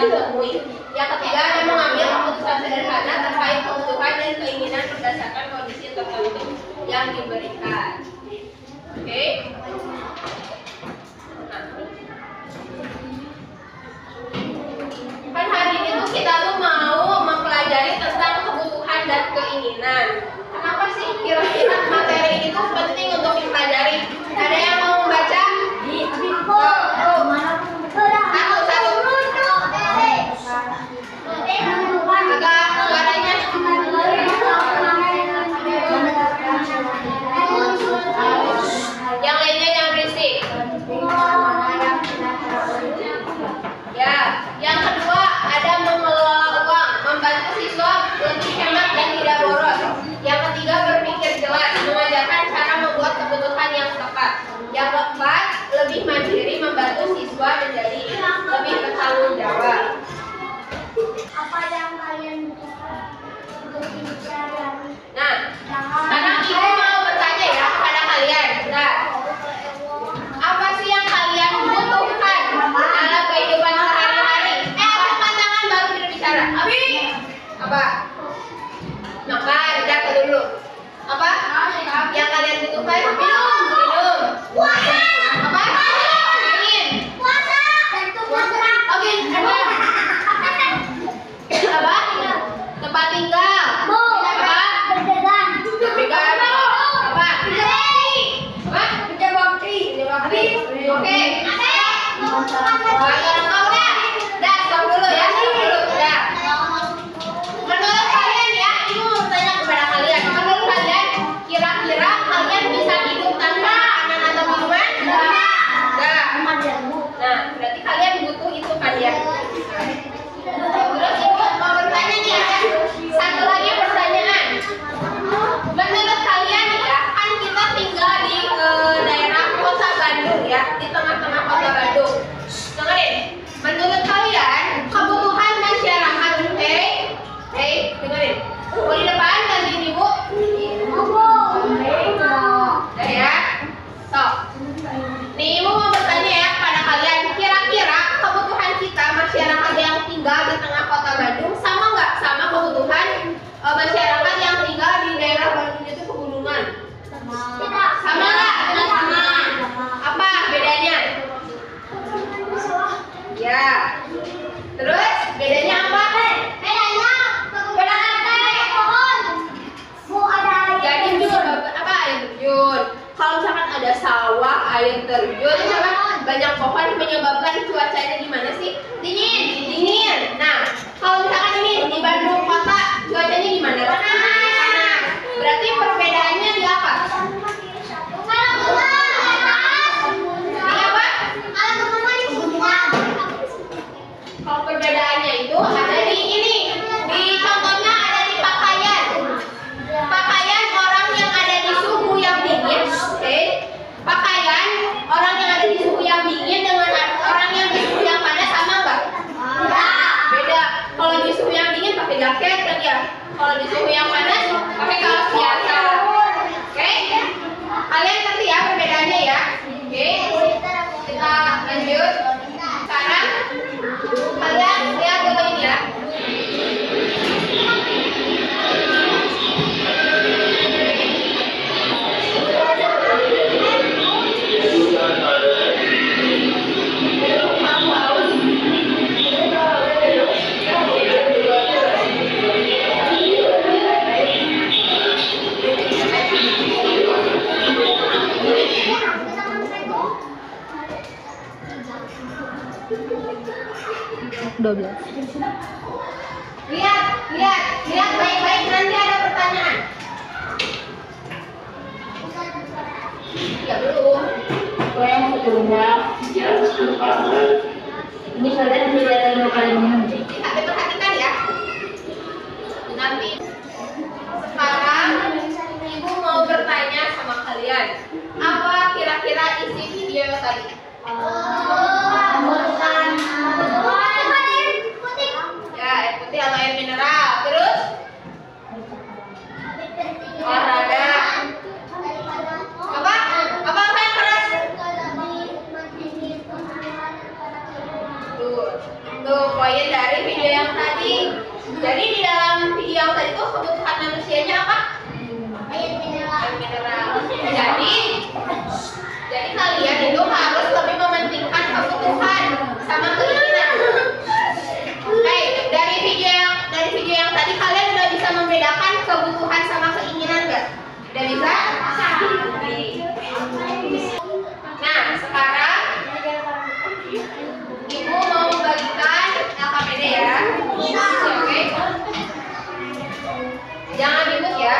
kita temui. Yang ketiga ada mengambil keputusan sederhana terkait kebutuhan dan keinginan berdasarkan kondisi tertentu yang diberikan. Oke? Kan hari ini tuh kita tuh mau mempelajari tentang kebutuhan dan keinginan. Kenapa sih kira-kira materi itu penting untuk dipelajari? Ada yang mau membaca? Agak suaranya. Yang lainnya jangan berisik. Ya, yang kedua ada mengelola uang, membantu siswa lebih hemat dan tidak boros. Yang ketiga berpikir jelas, mengajarkan cara membuat keputusan yang tepat. Yang keempat lebih mandiri, membantu siswa menjadi lebih bertanggung jawab. Apa yang kalian butuhkan untuk bicara? Nah, sekarang ibu mau bertanya ya kepada kalian. Nah, apa sih yang kalian butuhkan dalam kehidupan sehari-hari? Angkat tangan baru berbicara. Abi, apa? Makan, udah dulu. Apa? Yang kalian butuhkan? Minum. Puasa. Apa? Angin. Puasa. Puasa. Oke, apa? Apa? Tempat tinggal. Apa? Berdagang. Berdagang. Apa? Apa? Kerja bakti. Oke. Udah, stop dulu ya, udah. Menurut kalian ya, ibu mau bertanya kepada kalian. Menurut kalian, kira-kira kalian bisa hidup tanpa makanan atau minuman? Enggak. Nah, berarti kalian butuh itu kan ya? Terus ibu mau bertanya nih, ada satu lagi pertanyaan. Menurut kalian ya, kan kita tinggal di daerah kota Bandung ya, di tengah-tengah kota Bandung. Dengerin, menurut kalian kebutuhan masyarakat, dengerin. Oh, di depan gantiin ibu. Udah ya, stop. Nih ibu mau bertanya ya kepada kalian, kira-kira kebutuhan kita masyarakat yang tinggal di tengah kota Bandung sama nggak sama kebutuhan masyarakat yang tinggal di daerah Bandung itu pegunungan? Sama nggak? Sama. Apa bedanya? Ya. Terus bedanya apa? Gak terjun, apa air terjun? Kalau misalkan ada sawah, air terjun, misalkan banyak pohon menyebabkan cuacanya gimana sih? Dingin. Nah, kalau misalkan ini di Bandung kota, cuacanya gimana? Panas. Berarti perbedaannya di apa? Di apa? Kalau perbedaannya itu ada di ini. Di contohnya ada di pakaian. Pakaian orang yang ada di suhu yang dingin, pakaian orang yang ada di suhu yang dingin dengan orang yang di suhu yang panas sama nggak? Beda. Kalau di suhu yang dingin pakai jaket kan ya. Kalau di suhu yang panas pakai kaos biasa. Oke? Kalian ngerti ya perbedaannya ya? Oke? Kita lanjut. Sekarang kalian lihat dulu ini ya. Lihat baik-baik, nanti ada pertanyaan. Ya belum. Yang sebelumnya ini kalian tidak ada kalian minum. Tapi perhatikan ya. Nanti sekarang ibu mau bertanya sama kalian. Apa kira-kira isi video tadi? Ya, air putih atau air mineral. Terus olahraga. Apa yang keras? Tuh, poin Oke. Jangan ribut ya.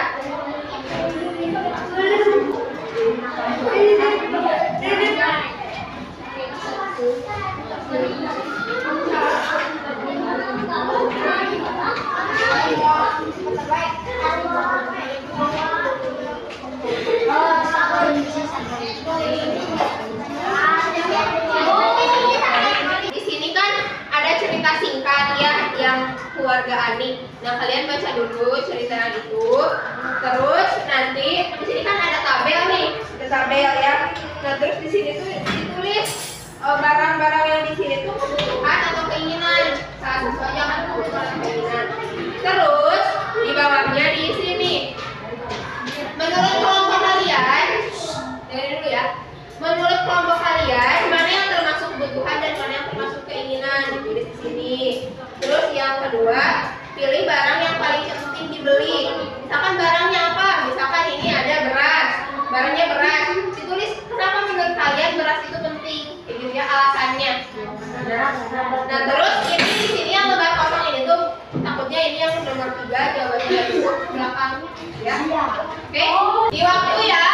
Di sini kan ada cerita singkat ya yang keluarga Ani. Nah, kalian baca dulu cerita itu. Terus nanti di sini kan ada tabel nih, ada tabel ya. Nah, terus di sini tuh ditulis barang-barang yang di sini tuh kebutuhan atau keinginan. Salah satu aja kan kebutuhan atau keinginan. Terus di bawahnya diisi nih. Menurut kelompok kalian, dari dulu ya. Menurut kelompok kalian, mana yang termasuk kebutuhan dan mana yang termasuk keinginan? Ditulis di sini. Terus yang kedua, pilih barang yang paling penting dibeli. Misalkan barangnya apa? Misalkan ini ada beras. Barangnya beras. Ditulis kenapa menurut kalian beras itu penting? Kayak gitu ya alasannya. Nah terus ini di sini yang lembar kosong ini tuh takutnya ini yang nomor 3 jawabannya di belakang ya. Oke, di waktu ya.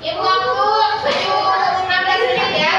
Ibu waktu 7:16 menit ya.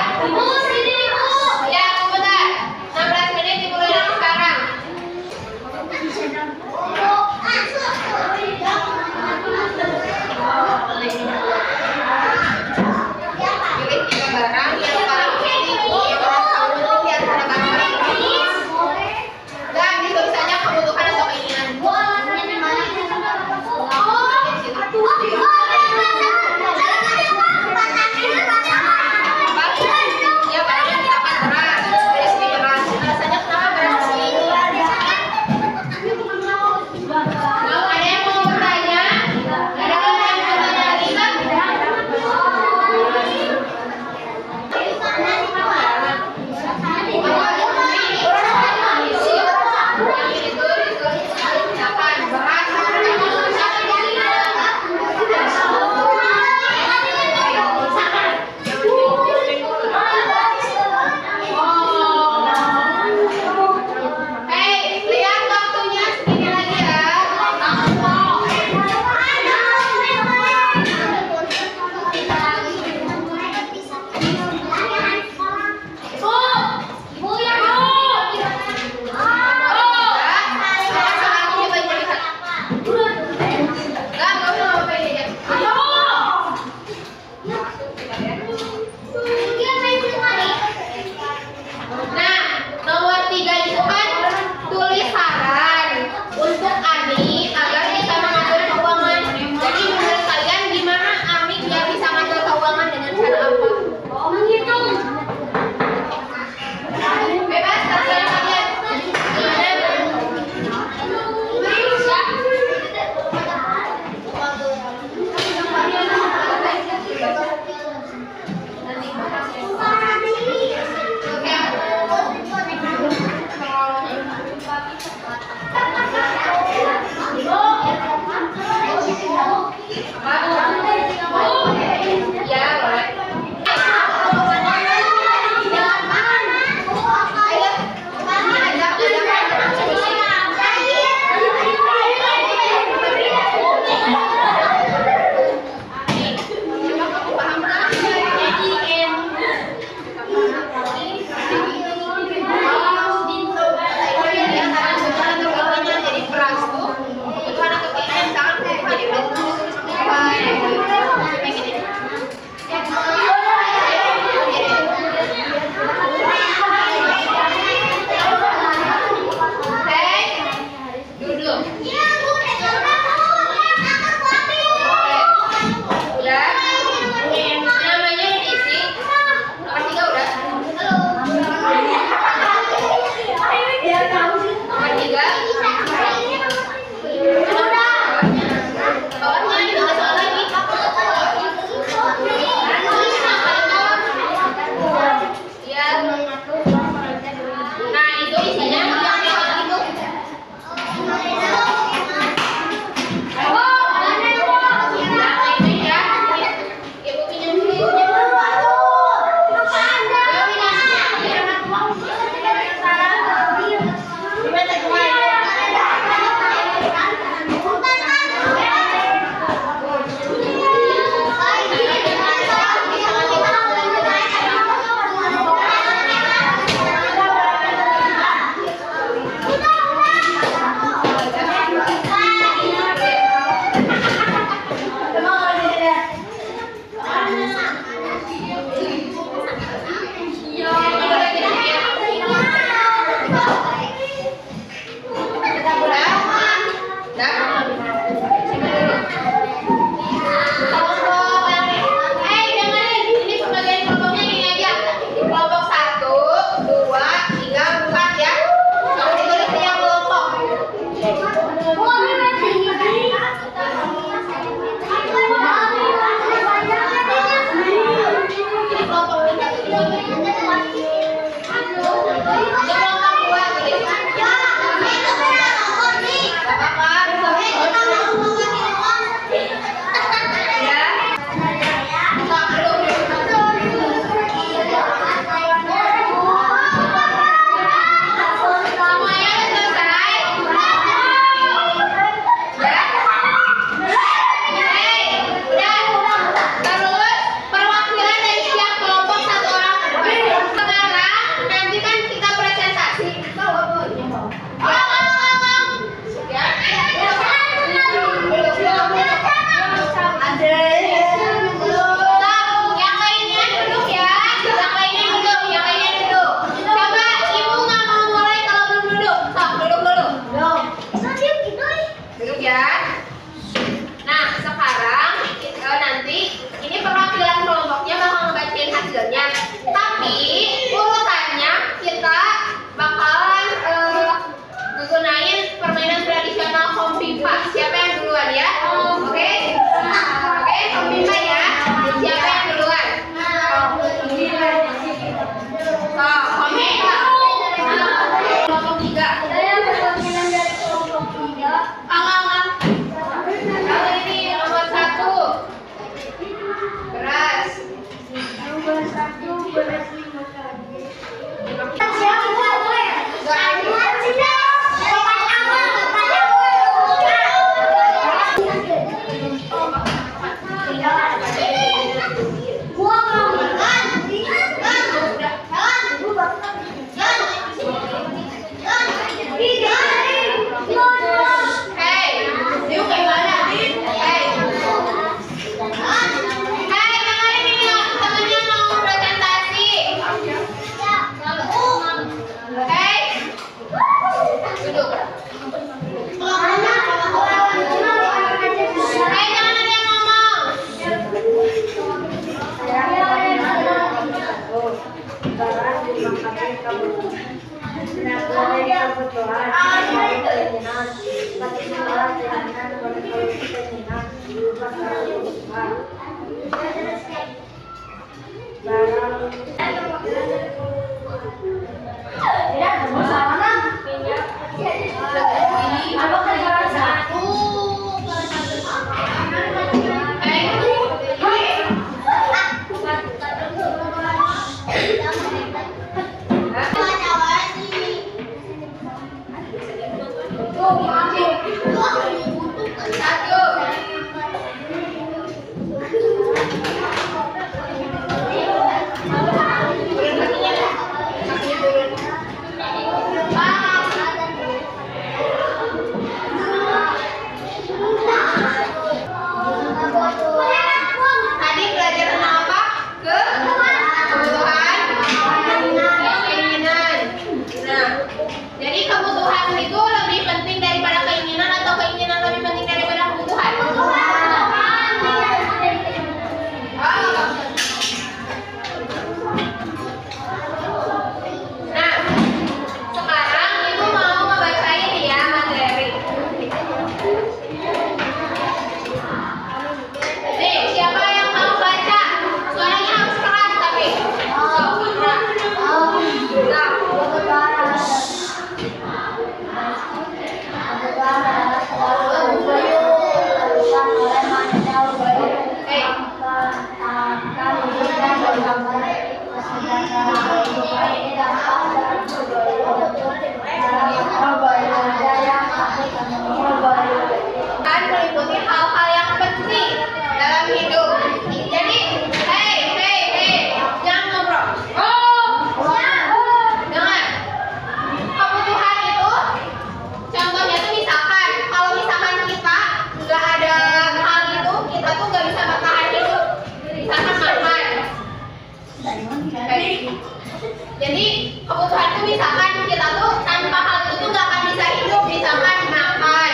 Jadi kebutuhan itu misalkan kita tuh tanpa hal itu tuh nggak akan bisa hidup, misalkan makan,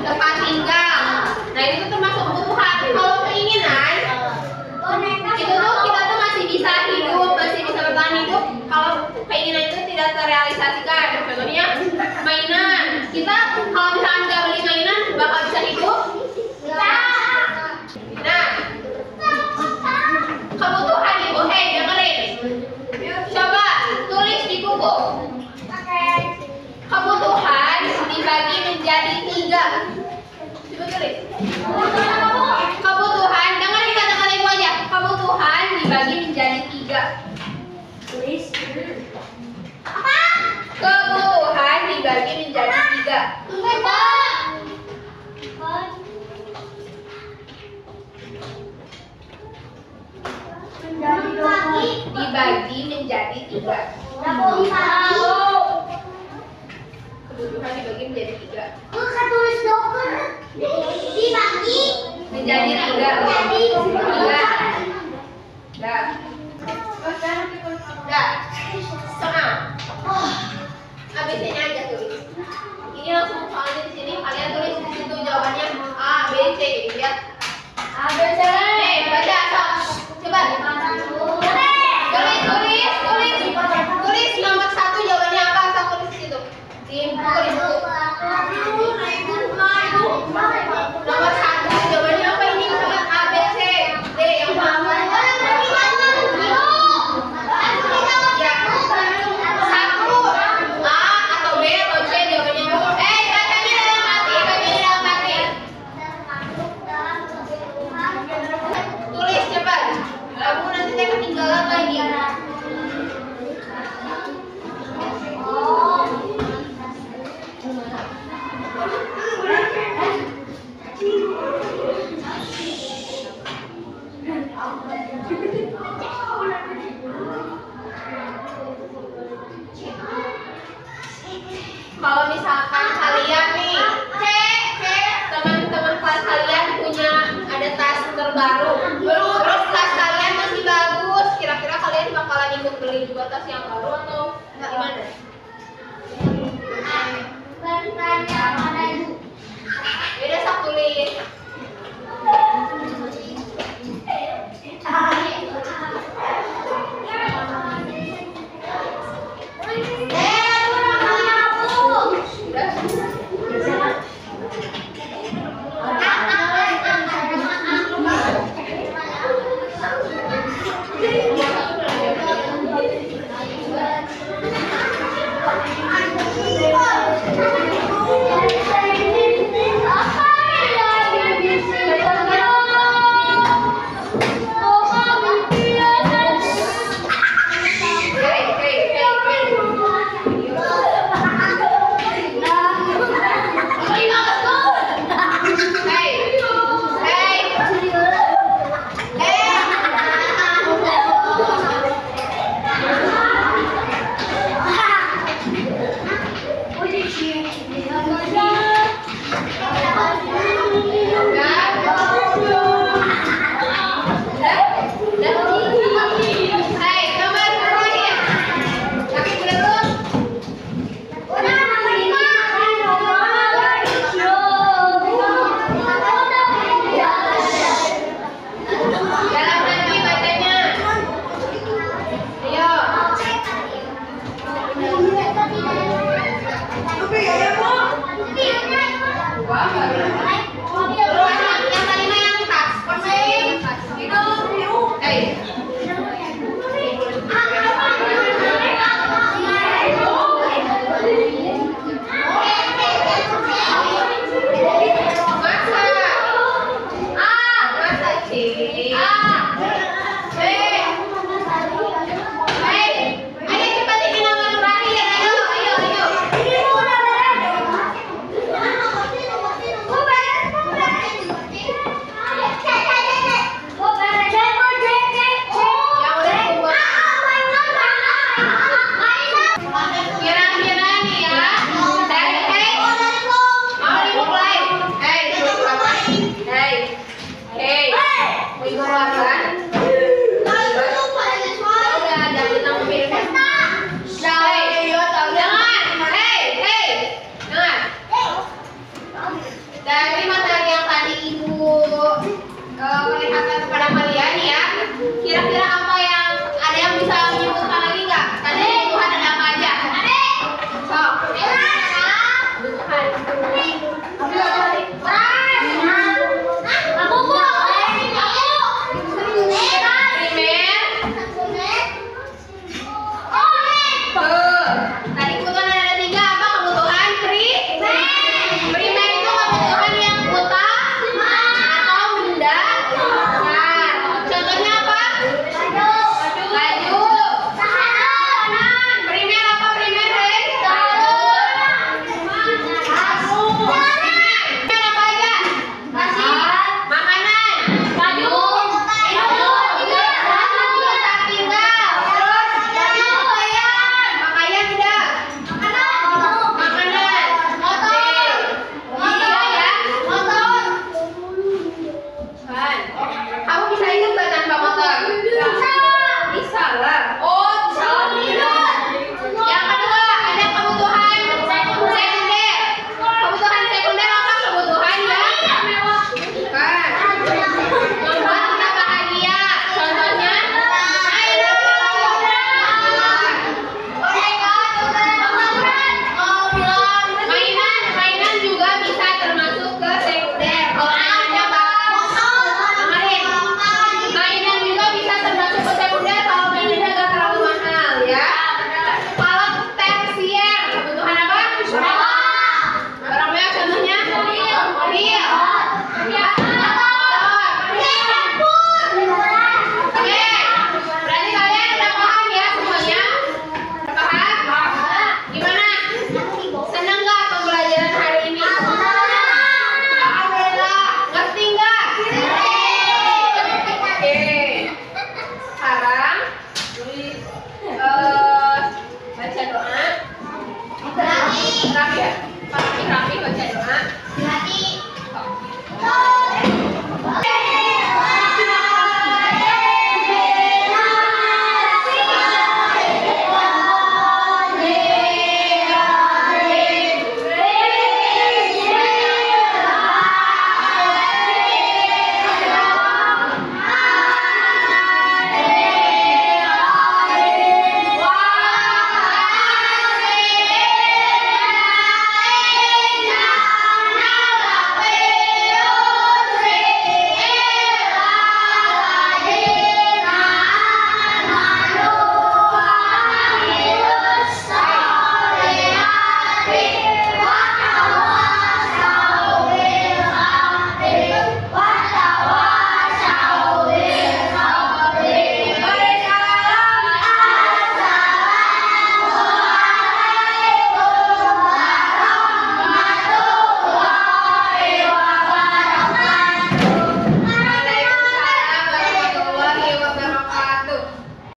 tempat tinggal. Nah itu tuh termasuk kebutuhan. Kalau keinginan itu tuh kita tuh masih bisa hidup, masih bisa bertahan hidup. Kalau keinginan itu tidak terrealisasikan, contohnya mainan. Kita kalau misalkan nggak beli mainan bakal bisa hidup. Nah kebutuhan itu, dengerin. Coba tulis di buku. 3. Coba tulis. Kebutuhan, dengerin kata-kata ibu aja. Kebutuhan dibagi menjadi 3. Tulis. Apa? Kebutuhan dibagi menjadi 3. Dibagi menjadi 3. Kebutuhan dibagi menjadi 3. Menjadi 3. 3. Dah. Dah. Setengah. ABC-nya aja tulis. Ini langsung soalnya di sini kalian tulis di situ jawabannya A, B, C. Lihat. A, B, C. Nih, baca. Coba. Tulis nomor 1 jawabannya apa? Asal tulis di situ. Tulis buku. Nomor 1 jawabannya apa ini? A, B, C, D yang mana? Ya. 1 A atau B atau C jawabannya. Bacanya dalam hati. Tulis cepat. Kamu nanti saya ketinggalan lagi. Kalau misalkan kalian nih, teman-teman kelas kalian punya ada tas terbaru, terus tas kalian masih bagus, kira-kira kalian bakalan ikut beli juga tas yang baru atau gimana? Beda sok tulis. Tadi